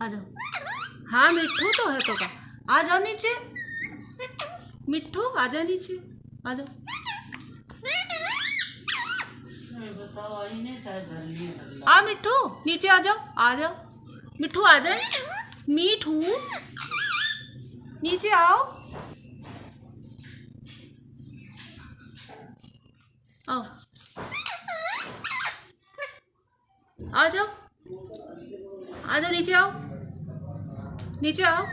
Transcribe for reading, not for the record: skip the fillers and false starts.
आ जाओ। हाँ मिट्ठू तो है तो का। आ जाओ नीचे। मिट्ठू आ जाओ नीचे। आ जाओ। आ मिट्ठू नीचे आ जाओ। आ जाओ मिट्ठू आ जाए। मीठू नीचे आओ। आओ आ जाओ। आ जाओ नीचे आओ। नीचे आओ।